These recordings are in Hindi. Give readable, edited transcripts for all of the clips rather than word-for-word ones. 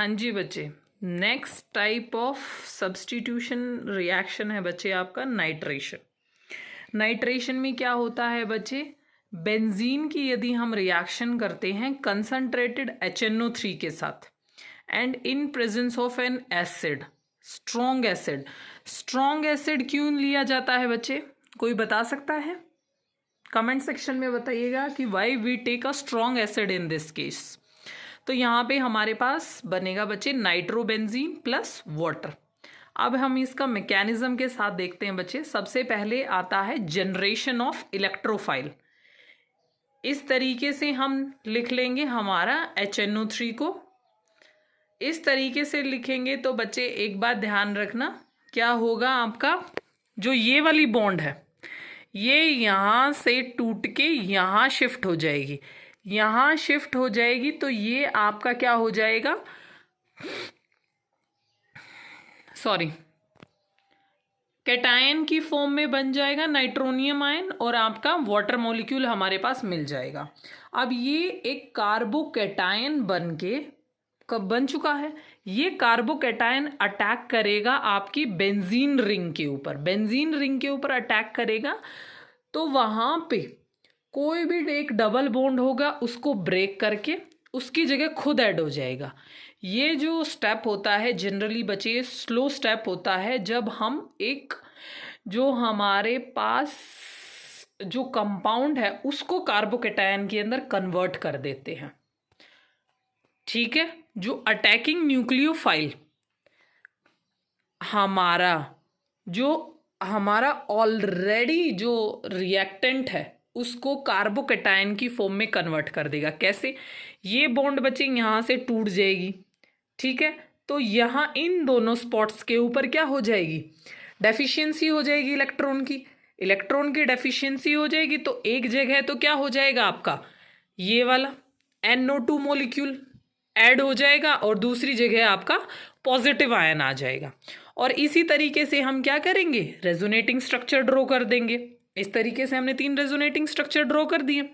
हाँ जी बच्चे, next type of substitution reaction है बच्चे आपका नाइट्रेशन। नाइट्रेशन में क्या होता है बच्चे, बेंजीन की यदि हम रिएक्शन करते हैं कंसंट्रेटेड HNO3 के साथ and in presence of N acid, strong acid क्यों लिया जाता है बच्चे, कोई बता सकता है? कमेंट सेक्शन में बताइएगा कि why we take a strong acid in this case. तो यहाँ पे हमारे पास बनेगा बच्चे नाइट्रोबेंजीन प्लस वाटर। अब हम इसका मैकेनिज्म के साथ देखते हैं बच्चे। सबसे पहले आता है जनरेशन ऑफ इलेक्ट्रोफाइल। इस तरीके से हम लिख लेंगे हमारा HNO3 को। इस तरीके से लिखेंगे तो बच्चे एक बात ध्यान रखना, क्या होगा आपका, जो ये वाली बॉन्ड है ये यहाँ से टूट के यहाँ शिफ्ट हो जाएगी, यहाँ शिफ्ट हो जाएगी तो ये आपका क्या हो जाएगा, कैटायन की फॉर्म में बन जाएगा नाइट्रोनियम आयन और आपका वाटर मॉलिक्यूल हमारे पास मिल जाएगा। अब ये एक कार्बोकैटायन बन के कब बन चुका है, ये कार्बोकैटायन अटैक करेगा आपकी बेंजीन रिंग के ऊपर। बेंजीन रिंग के ऊपर अटैक करेगा तो वहां पे कोई भी एक डबल बॉन्ड होगा उसको ब्रेक करके उसकी जगह खुद ऐड हो जाएगा। ये जो स्टेप होता है जनरली बच्चे स्लो स्टेप होता है, जब हम एक जो हमारे पास जो कंपाउंड है उसको कार्बोकैटायन के अंदर कन्वर्ट कर देते हैं। ठीक है, जो अटैकिंग न्यूक्लियोफाइल हमारा ऑलरेडी जो रिएक्टेंट है उसको कार्बोकैटायन की फॉर्म में कन्वर्ट कर देगा। कैसे, ये बॉन्ड बच्चे यहाँ से टूट जाएगी, ठीक है, तो यहाँ इन दोनों स्पॉट्स के ऊपर क्या हो जाएगी, डेफिशिएंसी हो जाएगी इलेक्ट्रॉन की डेफिशिएंसी हो जाएगी। तो एक जगह तो क्या हो जाएगा आपका ये वाला NO2 मॉलिक्यूल ऐड हो जाएगा और दूसरी जगह आपका पॉजिटिव आयन आ जाएगा। और इसी तरीके से हम क्या करेंगे, रेजोनेटिंग स्ट्रक्चर ड्रॉ कर देंगे। इस तरीके से हमने 3 रेजोनेटिंग स्ट्रक्चर ड्रॉ कर दिए।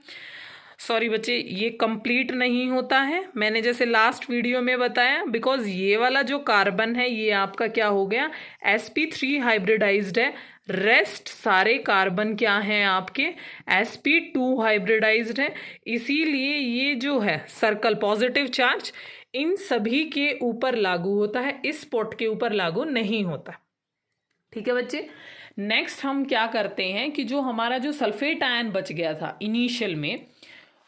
सॉरी बच्चे, ये कंप्लीट नहीं होता है, मैंने जैसे लास्ट वीडियो में बताया, बिकॉज ये वाला जो कार्बन है ये आपका क्या हो गया, sp3 हाइब्रिडाइज्ड है। रेस्ट सारे कार्बन क्या हैं आपके sp2 हाइब्रिडाइज्ड है। इसीलिए ये जो है सर्कल पॉजिटिव चार्ज इन सभी के ऊपर लागू होता है, इस स्पॉट के ऊपर लागू नहीं होता। ठीक है बच्चे, नेक्स्ट हम क्या करते हैं कि जो हमारा जो सल्फेट आयन बच गया था इनिशियल में,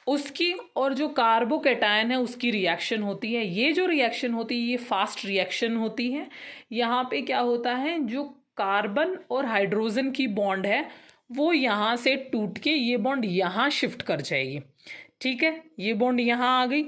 उसकी और जो कार्बोकैटायन है उसकी रिएक्शन होती है। ये जो रिएक्शन होती है ये फास्ट रिएक्शन होती है। यहाँ पे क्या होता है, जो कार्बन और हाइड्रोजन की बॉन्ड है वो यहाँ से टूट के ये बॉन्ड यहाँ शिफ्ट कर जाएगी। ठीक है, ये बॉन्ड यहाँ आ गई,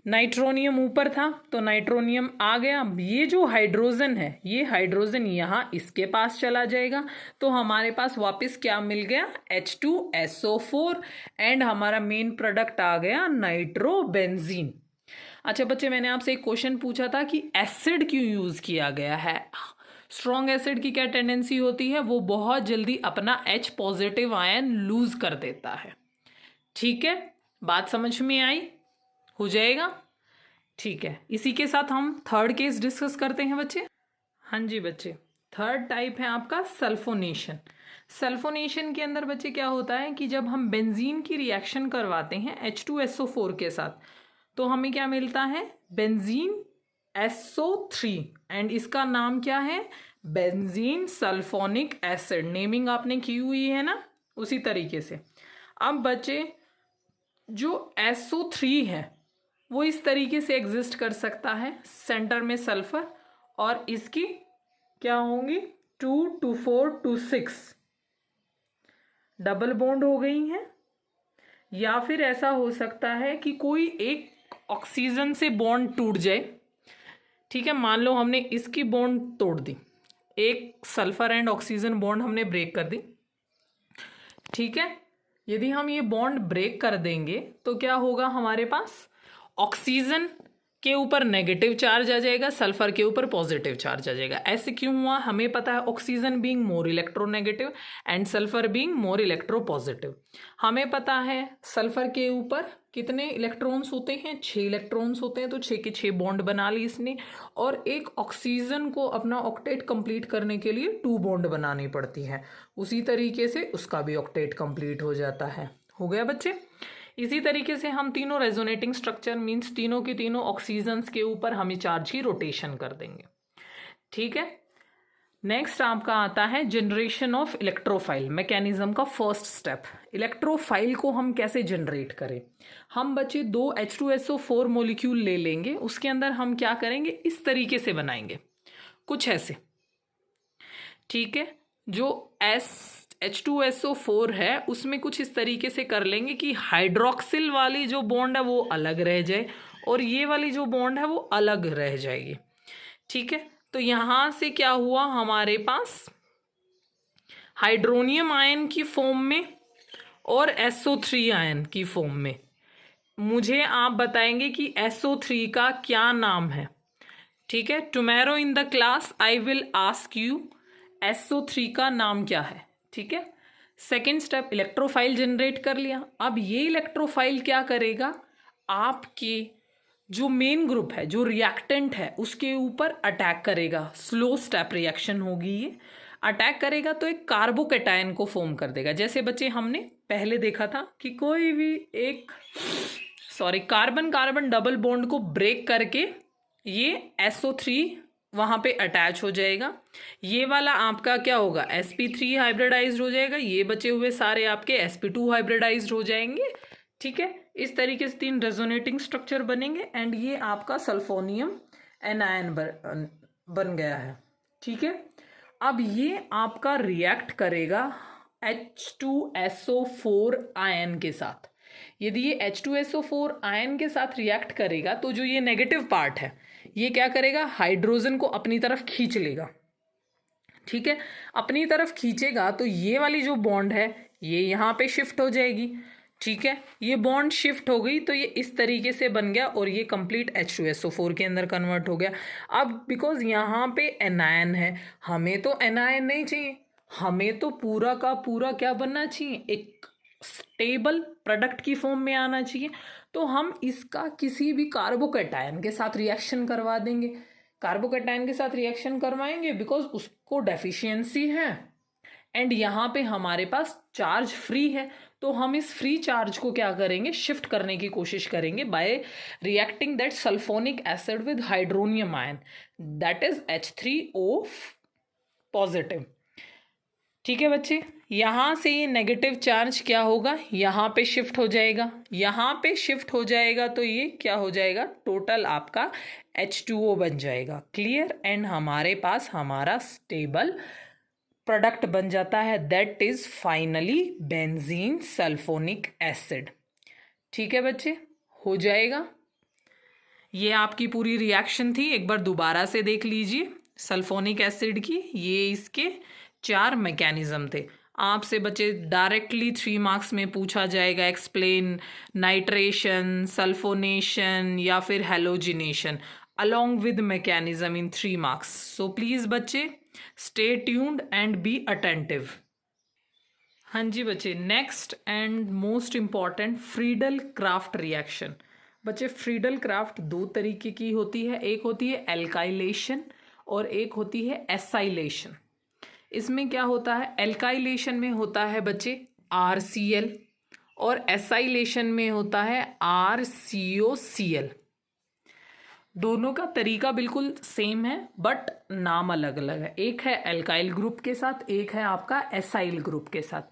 नाइट्रोनियम ऊपर था तो नाइट्रोनियम आ गया। ये जो हाइड्रोजन है ये हाइड्रोजन यहाँ इसके पास चला जाएगा तो हमारे पास वापस क्या मिल गया, H2SO4 एंड हमारा मेन प्रोडक्ट आ गया नाइट्रोबेंजीन। अच्छा बच्चे, मैंने आपसे एक क्वेश्चन पूछा था कि एसिड क्यों यूज किया गया है। स्ट्रॉन्ग एसिड की क्या टेंडेंसी होती है, वो बहुत जल्दी अपना H पॉजिटिव आयन लूज कर देता है। ठीक है, बात समझ में आई, हो जाएगा। ठीक है, इसी के साथ हम थर्ड केस डिस्कस करते हैं बच्चे। हाँ जी बच्चे, थर्ड टाइप है आपका सल्फोनेशन। सल्फोनेशन के अंदर बच्चे क्या होता है कि जब हम बेंजीन की रिएक्शन करवाते हैं H2SO4 के साथ तो हमें क्या मिलता है, बेंजीन SO3 एंड इसका नाम क्या है, बेंजीन सल्फोनिक एसिड। नेमिंग आपने की हुई है ना, उसी तरीके से। अब बच्चे जो SO3 है वो इस तरीके से एग्जिस्ट कर सकता है, सेंटर में सल्फर और इसकी क्या होंगी 2 2 4 2 6 डबल बॉन्ड हो गई हैं। या फिर ऐसा हो सकता है कि कोई एक ऑक्सीजन से बॉन्ड टूट जाए। ठीक है, मान लो हमने इसकी बॉन्ड तोड़ दी, एक सल्फर एंड ऑक्सीजन बॉन्ड हमने ब्रेक कर दी। ठीक है, यदि हम ये बॉन्ड ब्रेक कर देंगे तो क्या होगा, हमारे पास ऑक्सीजन के ऊपर नेगेटिव चार्ज आ जाएगा, सल्फर के ऊपर पॉजिटिव चार्ज आ जाएगा। ऐसे क्यों हुआ? हमें पता है oxygen being more electronegative and sulphur being more electropositive. हमें पता है सल्फर के ऊपर कितने इलेक्ट्रॉन्स होते हैं? 6 इलेक्ट्रॉन्स होते हैं, तो 6 के 6 बॉन्ड बना ली इसने। और एक ऑक्सीजन को अपना ऑक्टेट कंप्लीट करने के लिए 2 बॉन्ड बनानी पड़ती है, उसी तरीके से उसका भी ऑक्टेट कंप्लीट हो जाता है। हो गया बच्चे? इसी तरीके से हम तीनों रेजोनेटिंग स्ट्रक्चर मीन्स तीनों की तीनों ऑक्सीजन्स के ऊपर हम चार्ज की रोटेशन कर देंगे। ठीक है, नेक्स्ट आपका आता है जनरेशन ऑफ इलेक्ट्रोफाइल मैकेनिज्म का फर्स्ट स्टेप। इलेक्ट्रोफाइल को हम कैसे जनरेट करें? हम बच्चे 2 H2SO4 मोलिक्यूल ले लेंगे, उसके अंदर हम क्या करेंगे, इस तरीके से बनाएंगे, कुछ ऐसे। ठीक है, जो H2SO4 है उसमें कुछ इस तरीके से कर लेंगे कि हाइड्रोक्सिल वाली जो बॉन्ड है वो अलग रह जाए और ये वाली जो बॉन्ड है वो अलग रह जाएगी। ठीक है, तो यहां से क्या हुआ, हमारे पास हाइड्रोनियम आयन की फॉर्म में और SO3 आयन की फॉर्म में। मुझे आप बताएंगे कि SO3 का क्या नाम है। ठीक है, tomorrow in the class I will ask you SO3 का नाम क्या है। ठीक है, सेकेंड स्टेप इलेक्ट्रोफाइल जनरेट कर लिया। अब ये इलेक्ट्रोफाइल क्या करेगा, आपके जो मेन ग्रुप है, जो रिएक्टेंट है, उसके ऊपर अटैक करेगा। स्लो स्टेप रिएक्शन होगी ये। अटैक करेगा तो एक कार्बोकैटायन को फॉर्म कर देगा। जैसे बच्चे हमने पहले देखा था कि कोई भी एक कार्बन कार्बन डबल बॉन्ड को ब्रेक करके ये SO3 वहाँ पे अटैच हो जाएगा। ये वाला आपका क्या होगा, sp3 हाइब्रिडाइज्ड हो जाएगा। ये बचे हुए सारे आपके sp2 हाइब्रिडाइज्ड हो जाएंगे। ठीक है, इस तरीके से 3 रेजोनेटिंग स्ट्रक्चर बनेंगे एंड ये आपका सल्फोनियम एनायन बन गया है। ठीक है, अब ये आपका रिएक्ट करेगा H2SO4 आयन के साथ। यदि ये H2SO4 आयन के साथ रिएक्ट करेगा तो जो ये नेगेटिव पार्ट है ये क्या करेगा, हाइड्रोजन को अपनी तरफ खींच लेगा। ठीक है, अपनी तरफ खींचेगा तो ये वाली जो बॉन्ड है ये यहाँ पे शिफ्ट हो जाएगी। ठीक है, ये बॉन्ड शिफ्ट हो गई तो ये इस तरीके से बन गया और ये कंप्लीट H2SO4 के अंदर कन्वर्ट हो गया। अब बिकॉज यहाँ पे एनायन है, हमें तो एनायन नहीं चाहिए, हमें तो पूरा का पूरा क्या बनना चाहिए, एक स्टेबल प्रोडक्ट की फॉर्म में आना चाहिए। तो हम इसका किसी भी कार्बोकैटायन के साथ रिएक्शन करवा देंगे। कार्बोकैटायन के साथ रिएक्शन करवाएंगे बिकॉज उसको डेफिशिएंसी है एंड यहाँ पे हमारे पास चार्ज फ्री है। तो हम इस फ्री चार्ज को क्या करेंगे, शिफ्ट करने की कोशिश करेंगे bye reacting that sulphonic acid with hydronium ion, that is H3O positive. ठीक है बच्चे, यहाँ से ये नेगेटिव चार्ज क्या होगा, यहाँ पे शिफ्ट हो जाएगा। यहाँ पे शिफ्ट हो जाएगा तो ये क्या हो जाएगा, टोटल आपका H2O बन जाएगा। क्लियर? एंड हमारे पास हमारा स्टेबल प्रोडक्ट बन जाता है, that is finally benzene sulphonic acid. ठीक है बच्चे, हो जाएगा। ये आपकी पूरी रिएक्शन थी, एक बार दोबारा से देख लीजिए सल्फोनिक एसिड की। ये इसके 4 मैकेनिज्म थे। आपसे बच्चे डायरेक्टली 3 मार्क्स में पूछा जाएगा, एक्सप्लेन नाइट्रेशन, सल्फोनेशन या फिर halogenation along with mechanism in 3 marks. So please बच्चे stay tuned and be attentive. हाँ जी बच्चे, next and most important Friedel craft reaction. बच्चे फ्रीडल क्राफ्ट 2 तरीके की होती है, एक होती है एल्काइलेशन और एक होती है एसाइलेशन। इसमें क्या होता है, एल्काइलेशन में होता है बच्चे RCl और एसाइलेशन में होता है RCOCl। दोनों का तरीका बिल्कुल सेम है बट नाम अलग अलग है। एक है एल्काइल ग्रुप के साथ, एक है आपका एसाइल ग्रुप के साथ,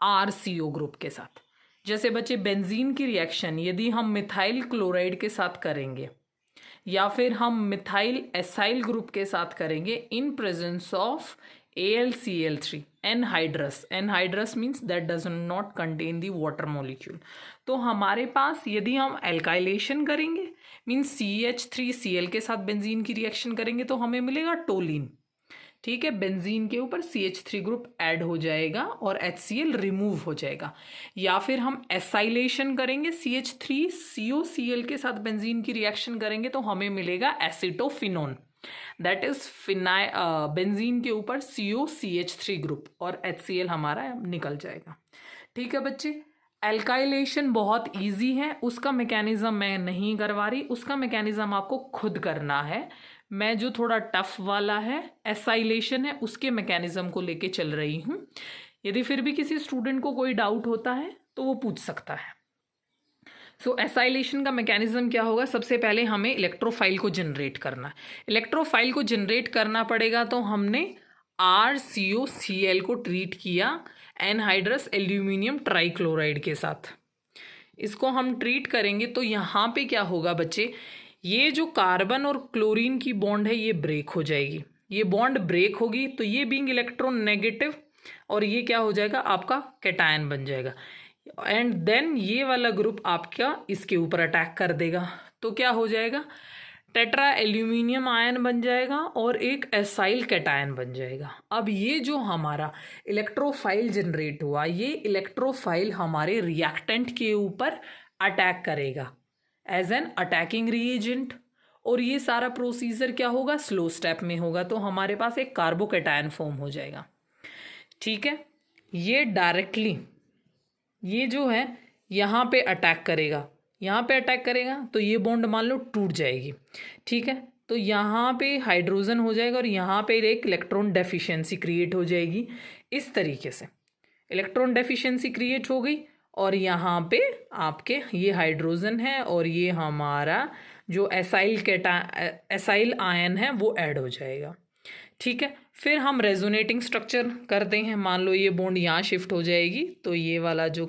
RCO ग्रुप के साथ। जैसे बच्चे बेंजीन की रिएक्शन यदि हम मिथाइल क्लोराइड के साथ करेंगे या फिर हम मिथाइल एसाइल ग्रुप के साथ करेंगे in presence of AlCl3 anhydrous. Anhydrous means that does not contain the water molecule. तो हमारे पास यदि हम एल्काइलेशन करेंगे मीन्स CH3Cl के साथ बेंजीन की रिएक्शन करेंगे तो हमें मिलेगा टोलिन। ठीक है, बेंजीन के ऊपर CH3 ग्रुप ऐड हो जाएगा और HCl रिमूव हो जाएगा। या फिर हम एसाइलेशन करेंगे, CH3 COCl के साथ बेंजीन की रिएक्शन करेंगे तो हमें मिलेगा एसिटोफिनोन, दैट इज बेंजीन के ऊपर COCH3 ग्रुप और HCl हमारा निकल जाएगा। ठीक है बच्चे, एल्काइलेशन बहुत इजी है, उसका मैकेनिज्म मैं नहीं करवा रही, उसका मैकेनिज्म आपको खुद करना है। मैं जो थोड़ा टफ वाला है एसाइलेशन है उसके मैकेनिज्म को लेके चल रही हूँ। यदि फिर भी किसी स्टूडेंट को कोई डाउट होता है तो वो पूछ सकता है। सो एसाइलेशन का मैकेनिज्म क्या होगा, सबसे पहले हमें इलेक्ट्रोफाइल को जनरेट करना है। इलेक्ट्रोफाइल को जनरेट करना पड़ेगा तो हमने RCOCl को ट्रीट किया एनहाइड्रस एल्यूमिनियम ट्राइक्लोराइड के साथ। इसको हम ट्रीट करेंगे तो यहाँ पे क्या होगा बच्चे, ये जो कार्बन और क्लोरीन की बॉन्ड है ये ब्रेक हो जाएगी। ये बॉन्ड ब्रेक होगी तो ये बीइंग इलेक्ट्रॉन नेगेटिव और ये क्या हो जाएगा आपका कैटायन बन जाएगा। एंड देन ये वाला ग्रुप आपका इसके ऊपर अटैक कर देगा तो क्या हो जाएगा, टेट्रा एल्यूमिनियम आयन बन जाएगा और एक एसाइल कैटायन बन जाएगा। अब ये जो हमारा इलेक्ट्रोफाइल जनरेट हुआ, ये इलेक्ट्रोफाइल हमारे रिएक्टेंट के ऊपर अटैक करेगा एज एन अटैकिंग रिएजेंट। और ये सारा प्रोसीजर क्या होगा, स्लो स्टेप में होगा तो हमारे पास एक कार्बोकैटायन फॉर्म हो जाएगा। ठीक है, ये डायरेक्टली ये जो है यहाँ पे अटैक करेगा, यहाँ पे अटैक करेगा तो ये बॉन्ड मान लो टूट जाएगी। ठीक है, तो यहाँ पे हाइड्रोजन हो जाएगा और यहाँ पे एक इलेक्ट्रॉन डेफिशिएंसी क्रिएट हो जाएगी। इस तरीके से इलेक्ट्रॉन डेफिशिएंसी क्रिएट हो गई और यहाँ पे आपके ये हाइड्रोजन है और ये हमारा जो एसाइल आयन है वो ऐड हो जाएगा। ठीक है, फिर हम रेजोनेटिंग स्ट्रक्चर करते हैं। मान लो ये बॉन्ड यहाँ शिफ्ट हो जाएगी तो ये वाला जो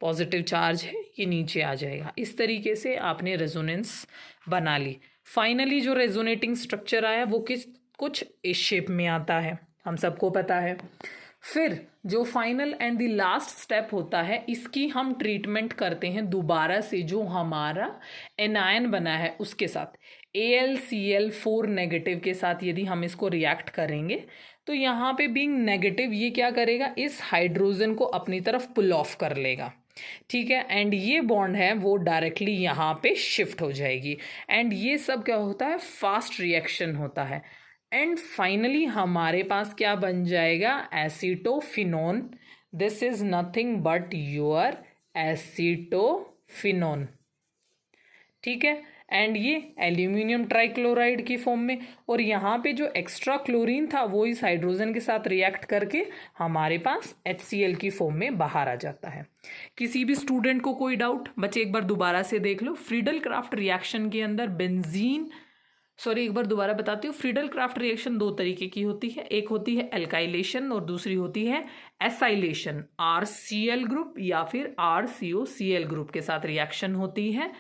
पॉजिटिव चार्ज है ये नीचे आ जाएगा। इस तरीके से आपने रेजोनेंस बना ली। फाइनली जो रेजोनेटिंग स्ट्रक्चर आया वो कुछ इस शेप में आता है, हम सबको पता है। फिर जो final and the last step होता है, इसकी हम ट्रीटमेंट करते हैं दोबारा से जो हमारा एनायन बना है उसके साथ, AlCl4 नेगेटिव के साथ यदि हम इसको रिएक्ट करेंगे तो यहाँ पे बीइंग नेगेटिव ये क्या करेगा, इस हाइड्रोजन को अपनी तरफ पुल ऑफ कर लेगा। ठीक है, एंड ये बॉन्ड है वो डायरेक्टली यहाँ पे शिफ्ट हो जाएगी। एंड ये सब क्या होता है, फास्ट रिएक्शन होता है। एंड फाइनली हमारे पास क्या बन जाएगा, acetophenone. This is nothing but your acetophenone. ठीक है, एंड ये एल्यूमिनियम ट्राइक्लोराइड की फॉर्म में, और यहाँ पे जो एक्स्ट्रा क्लोरीन था वो इस हाइड्रोजन के साथ रिएक्ट करके हमारे पास HCl की फॉर्म में बाहर आ जाता है। किसी भी स्टूडेंट को कोई डाउट, बच्चे एक बार दोबारा से देख लो। फ्रीडल क्राफ्ट रिएक्शन के अंदर एक बार दोबारा बताती हूँ। फ्रीडल क्राफ्ट रिएक्शन दो तरीके की होती है, एक होती है एल्काइलेशन और दूसरी होती है एसाइलेशन। RCl ग्रुप या फिर RCOCl ग्रुप के साथ रिएक्शन होती है।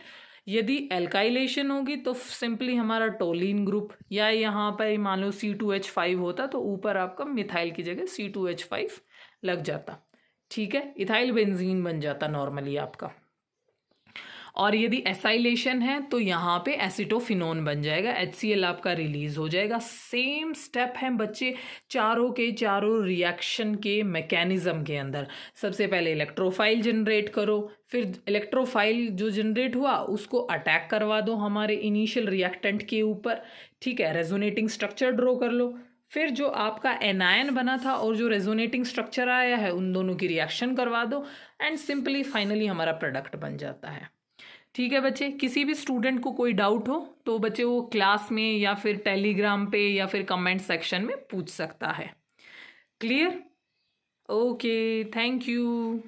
यदि एल्काइलेशन होगी तो सिंपली हमारा टोलिन ग्रुप, या यहाँ पर मान लो C2H5 होता तो ऊपर आपका मिथाइल की जगह C2H5 लग जाता। ठीक है, इथाइल बेंजीन बन जाता नॉर्मली आपका। और यदि एसाइलेशन है तो यहाँ पे एसिटोफिनोन बन जाएगा, HCl आपका रिलीज हो जाएगा। सेम स्टेप है बच्चे चारों के चारों रिएक्शन के मैकेनिज्म के अंदर। सबसे पहले इलेक्ट्रोफाइल जनरेट करो, फिर इलेक्ट्रोफाइल जो जनरेट हुआ उसको अटैक करवा दो हमारे इनिशियल रिएक्टेंट के ऊपर। ठीक है, रेजोनेटिंग स्ट्रक्चर ड्रॉ कर लो, फिर जो आपका एनायन बना था और जो रेजोनेटिंग स्ट्रक्चर आया है उन दोनों की रिएक्शन करवा दो एंड सिंपली फाइनली हमारा प्रोडक्ट बन जाता है। ठीक है बच्चे, किसी भी स्टूडेंट को कोई डाउट हो तो बच्चे वो क्लास में या फिर टेलीग्राम पे या फिर कमेंट सेक्शन में पूछ सकता है। क्लियर? Okay, thank you.